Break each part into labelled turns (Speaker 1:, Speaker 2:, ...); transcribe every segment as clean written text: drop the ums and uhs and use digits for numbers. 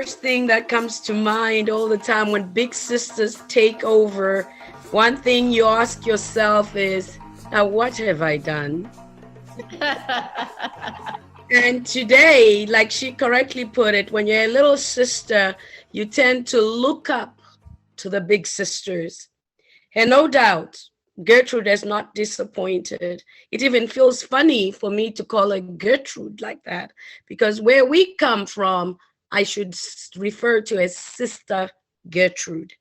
Speaker 1: first thing that comes to mind all the time when big sisters take over, one thing you ask yourself is, now what have I done? And today, like she correctly put it, when you're a little sister, you tend to look up to the big sisters. And no doubt, Gertrude is not disappointed. It even feels funny for me to call her Gertrude like that, because where we come from, I should refer to as Sister Gertrude.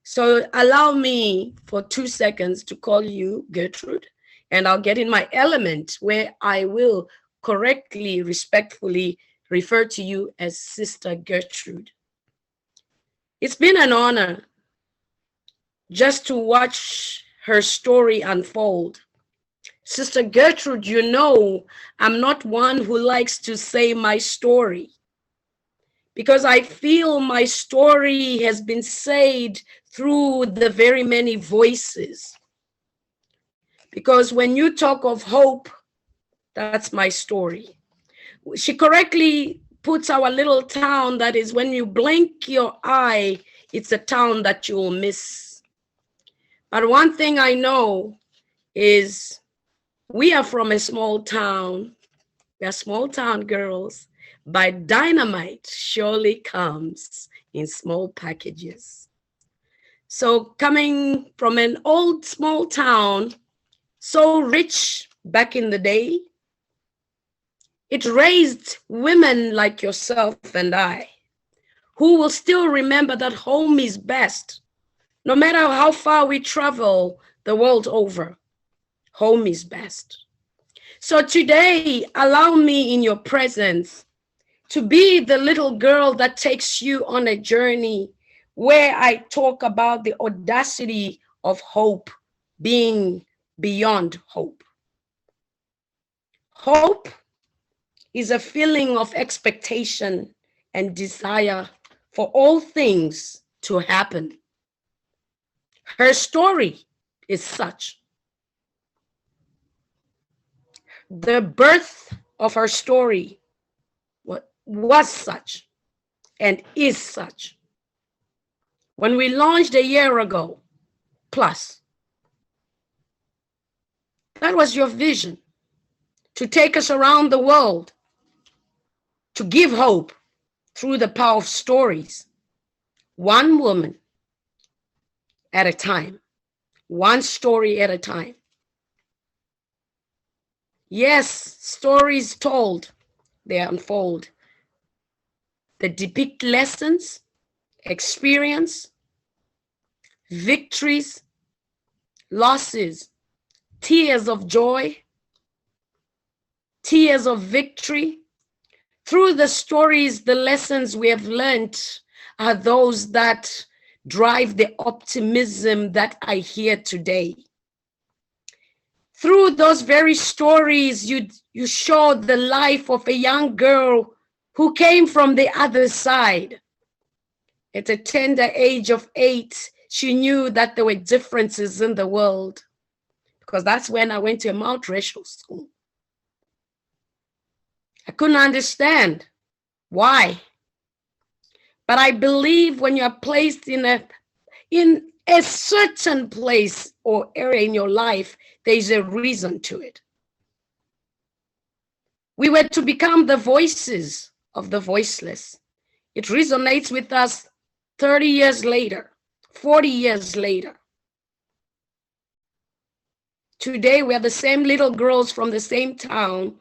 Speaker 1: So allow me for 2 seconds to call you Gertrude, and I'll get in my element where I will correctly, respectfully refer to you as Sister Gertrude. It's been an honor just to watch her story unfold. Sister Gertrude, you know, I'm not one who likes to say my story because I feel my story has been said through the very many voices. Because when you talk of hope, that's my story. She correctly puts our little town, that is, when you blink your eye, it's a town that you'll miss. But one thing I know is we are from a small town. We are small town girls, but dynamite surely comes in small packages. So coming from an old small town, so rich back in the day, it raised women like yourself and I, who will still remember that home is best. No matter how far we travel the world over, home is best. So today, allow me in your presence to be the little girl that takes you on a journey where I talk about the audacity of hope being beyond hope. Hope is a feeling of expectation and desire for all things to happen. Her story is such. The birth of her story was such and is such. When we launched a year ago, plus, that was your vision, to take us around the world, to give hope through the power of stories, one woman at a time, one story at a time. Yes, stories told, they unfold. They depict lessons, experience, victories, losses, tears of joy, tears of victory. Through the stories, the lessons we have learned are those that drive the optimism that I hear today. Through those very stories, you show the life of a young girl who came from the other side. At a tender age of 8, she knew that there were differences in the world, because that's when I went to a multiracial school. I couldn't understand why. But I believe when you're placed in a certain place or area in your life, there's a reason to it. We were to become the voices of the voiceless. It resonates with us 30 years later, 40 years later. Today, we are the same little girls from the same town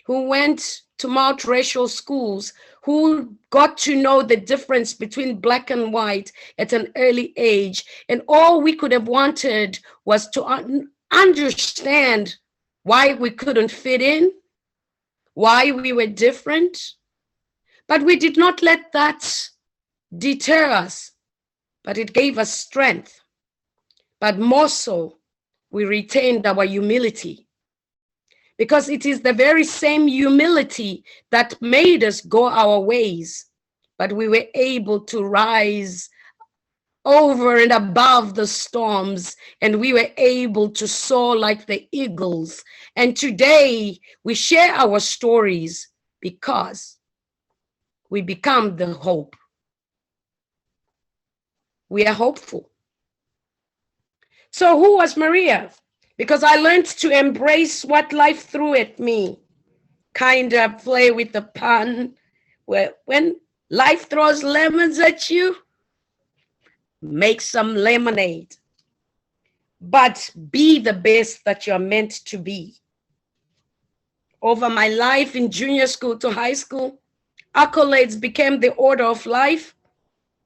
Speaker 1: who went to multiracial schools, who got to know the difference between black and white at an early age. And all we could have wanted was to understand why we couldn't fit in, why we were different. But we did not let that deter us, but it gave us strength. But more so, we retained our humility, because it is the very same humility that made us go our ways, but we were able to rise over and above the storms, and we were able to soar like the eagles. And today we share our stories because we become the hope We are hopeful. So who was Maria? Because I learned to embrace what life threw at me. Kind of play with the pun. When life throws lemons at you, make some lemonade. But be the best that you're meant to be. Over my life in junior school to high school, accolades became the order of life.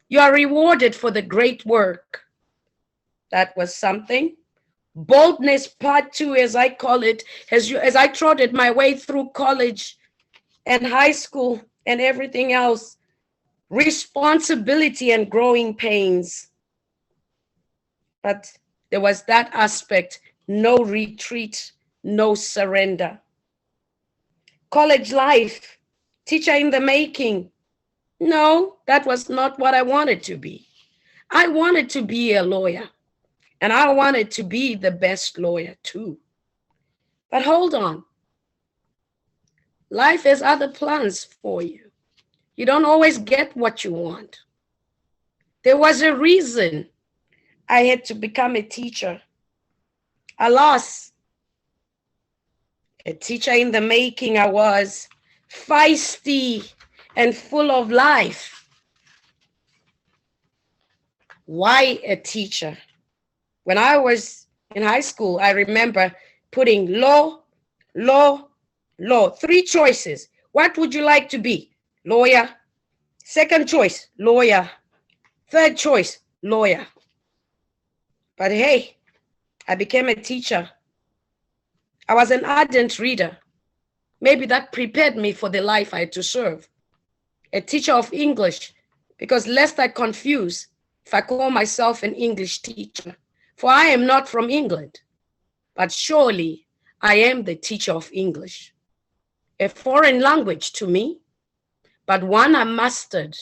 Speaker 1: You are rewarded for the great work. That was something. Boldness part two, as I call it, as I trotted my way through college and high school and everything else. Responsibility and growing pains. But there was that aspect, no retreat, no surrender. College life, teacher in the making. No, that was not what I wanted to be. I wanted to be a lawyer, and I wanted to be the best lawyer too. But hold on. Life has other plans for you. You don't always get what you want. There was a reason I had to become a teacher. Alas, a teacher in the making I was, feisty and full of life. Why a teacher? When I was in high school, I remember putting law, law, law. 3 choices. What would you like to be? Lawyer. Second choice, lawyer. Third choice, lawyer. But hey, I became a teacher. I was an ardent reader. Maybe that prepared me for the life I had to serve. A teacher of English, because lest I confuse if I call myself an English teacher, for I am not from England, but surely I am the teacher of English. A foreign language to me, but one I mastered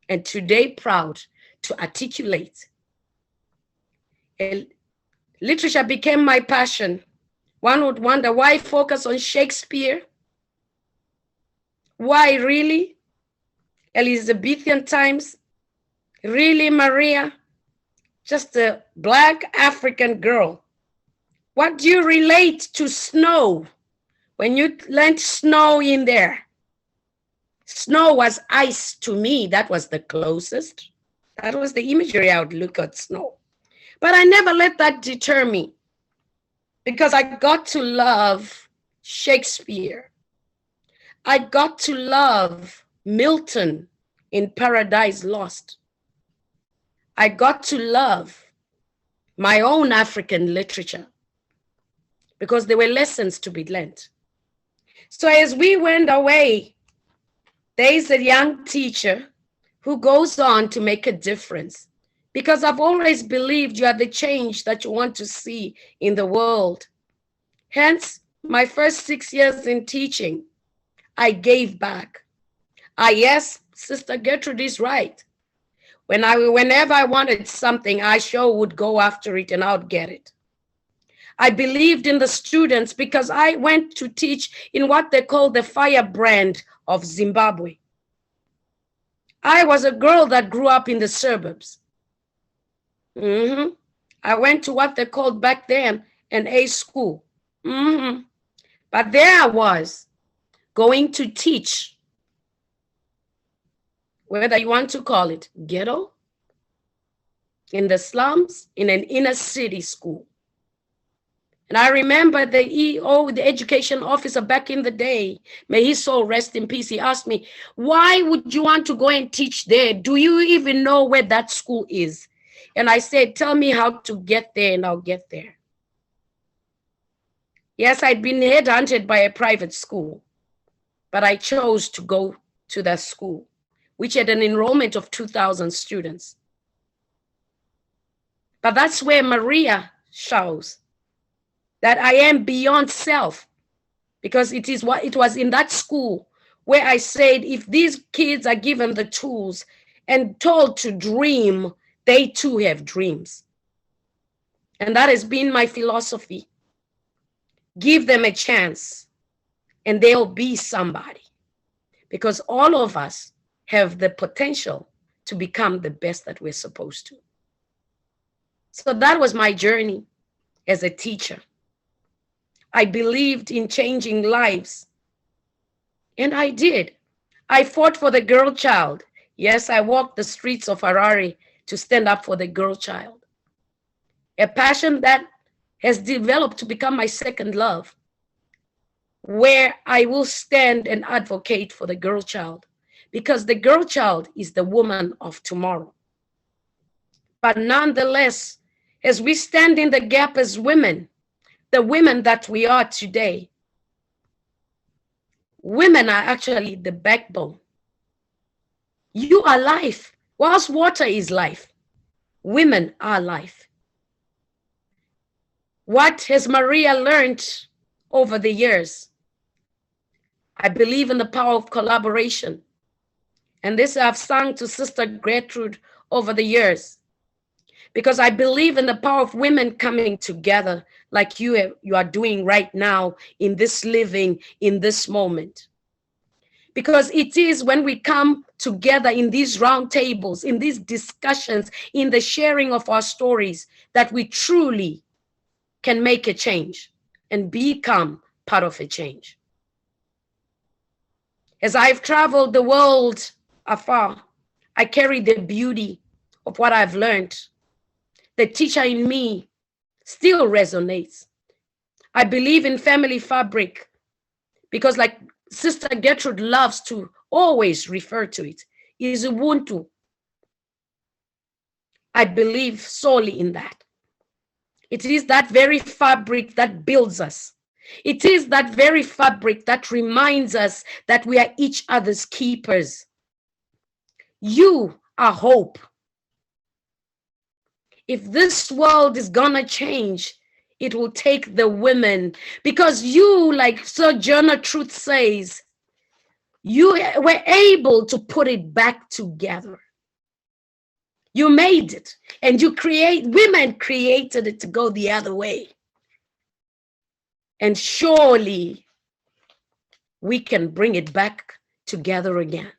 Speaker 1: and today proud to articulate. Literature became my passion. One would wonder why focus on Shakespeare? Why really? Elizabethan times? Really, Maria? Just a Black African girl. What do you relate to snow? When you learned snow in there, snow was ice to me. That was the closest. That was the imagery I would look at snow. But I never let that deter me because I got to love Shakespeare. I got to love Milton in Paradise Lost. I got to love my own African literature because there were lessons to be learned. So as we went away, there is a young teacher who goes on to make a difference because I've always believed you are the change that you want to see in the world. Hence, my first 6 years in teaching, I gave back. Yes, Sister Gertrude is right. Whenever I wanted something, I sure would go after it and I would get it. I believed in the students because I went to teach in what they call the firebrand of Zimbabwe. I was a girl that grew up in the suburbs. I went to what they called back then an A school. But there I was going to teach, whether you want to call it ghetto, in the slums, in an inner city school. And I remember the EO, the education officer back in the day, may his soul rest in peace, he asked me, why would you want to go and teach there? Do you even know where that school is? And I said, tell me how to get there and I'll get there. Yes, I'd been headhunted by a private school, but I chose to go to that school, which had an enrollment of 2,000 students. But that's where Maria shows that I am beyond self, because it was in that school where I said, if these kids are given the tools and told to dream, they too have dreams. And that has been my philosophy. Give them a chance and they'll be somebody, because all of us have the potential to become the best that we're supposed to. So that was my journey as a teacher. I believed in changing lives, and I did. I fought for the girl child. Yes, I walked the streets of Harare to stand up for the girl child. A passion that has developed to become my second love, where I will stand and advocate for the girl child, because the girl child is the woman of tomorrow. But nonetheless, as we stand in the gap as women, the women that we are today, women are actually the backbone. You are life. Whilst water is life, women are life. What has Maria learned over the years? I believe in the power of collaboration. And this I've sung to Sister Gertrude over the years, because I believe in the power of women coming together like you are doing right now in this living, in this moment. Because it is when we come together in these round tables, in these discussions, in the sharing of our stories, that we truly can make a change and become part of a change. As I've traveled the world afar, I carry the beauty of what I've learned. The teacher in me still resonates. I believe in family fabric because, like Sister Gertrude loves to always refer to it, is Ubuntu. I believe solely in that. It is that very fabric that builds us. It is that very fabric that reminds us that we are each other's keepers. You are hope. If this world is gonna change, it will take the women, because you, like Sojourner Truth says, you were able to put it back together. You made it, and women created it to go the other way. And surely we can bring it back together again.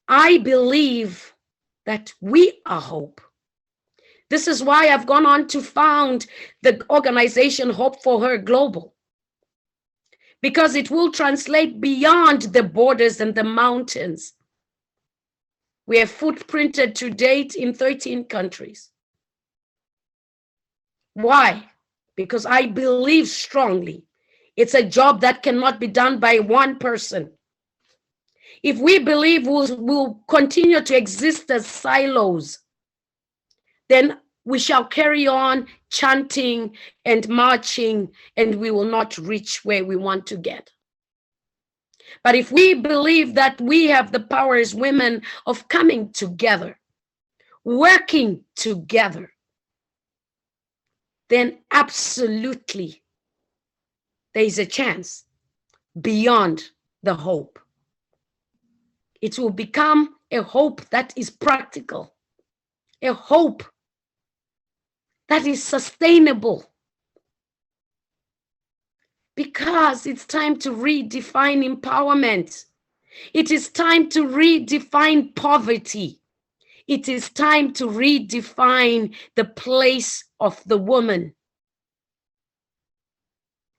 Speaker 1: I believe that we are hope. This is why I've gone on to found the organization Hope for Her Global, because it will translate beyond the borders and the mountains. We have footprinted to date in 13 countries. Why? Because I believe strongly it's a job that cannot be done by one person. If we believe we'll continue to exist as silos, then we shall carry on chanting and marching, and we will not reach where we want to get. But if we believe that we have the power as women of coming together, working together, then absolutely there is a chance beyond the hope. It will become a hope that is practical, a hope that is sustainable. Because it's time to redefine empowerment. It is time to redefine poverty. It is time to redefine the place of the woman.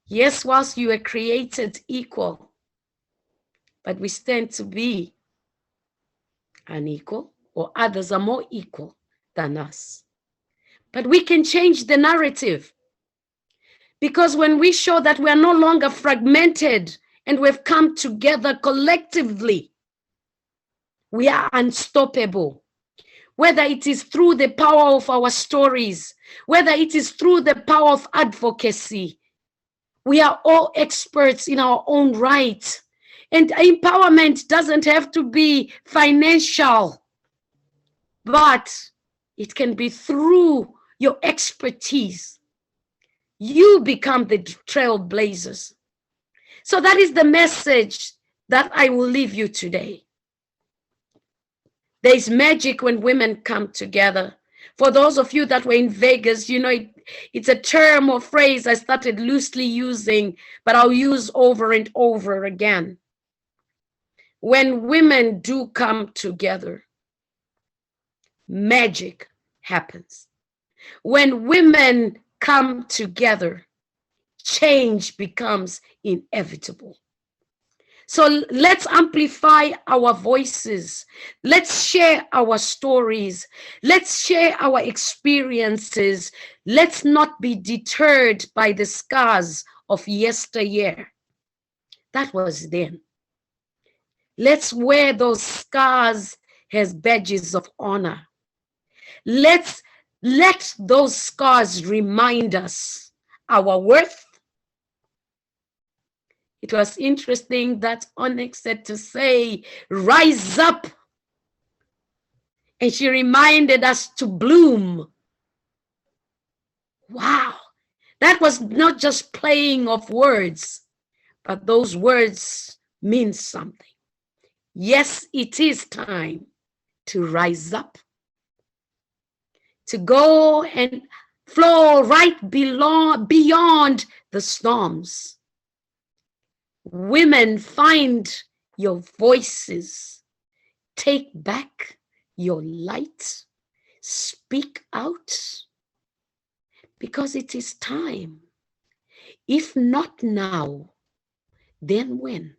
Speaker 1: Yes, whilst you were created equal, but we stand to be unequal, or others are more equal than us. But we can change the narrative, because when we show that we are no longer fragmented and we've come together collectively, we are unstoppable. Whether it is through the power of our stories, whether it is through the power of advocacy, we are all experts in our own right. And empowerment doesn't have to be financial, but it can be through your expertise. You become the trailblazers. So that is the message that I will leave you today. There's magic when women come together. For those of you that were in Vegas, you know, it's a term or phrase I started loosely using, but I'll use over and over again. When women do come together, magic happens. When women come together, change becomes inevitable. So let's amplify our voices. Let's share our stories. Let's share our experiences. Let's not be deterred by the scars of yesteryear. That was then. Let's wear those scars as badges of honor. Let those scars remind us our worth. It was interesting that Onyx said to say, rise up. And she reminded us to bloom. Wow. That was not just playing of words, but those words mean something. Yes, it is time to rise up, to go and flow right beyond the storms. Women, find your voices. Take back your light. Speak out, because it is time. If not now, then when?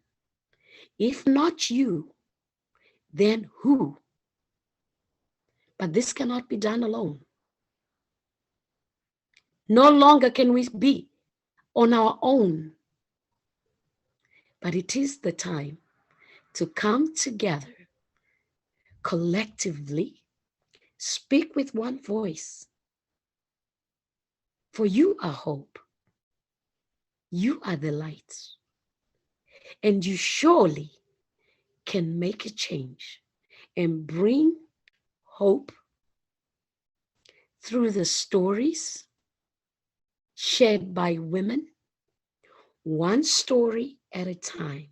Speaker 1: If not you, then who? But this cannot be done alone. No longer can we be on our own. But it is the time to come together collectively, speak with one voice. For you are hope. You are the light. And you surely can make a change and bring hope through the stories shared by women, one story at a time.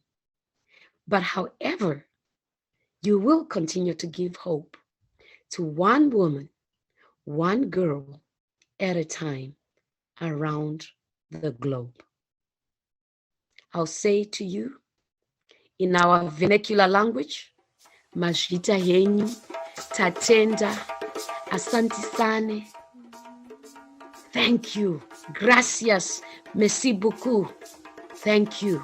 Speaker 1: But however, you will continue to give hope to one woman, one girl at a time around the globe. I'll say to you in our vernacular language, Majita yenyu, tatenda, asante sane. Thank you. Gracias. Merci beaucoup. Thank you.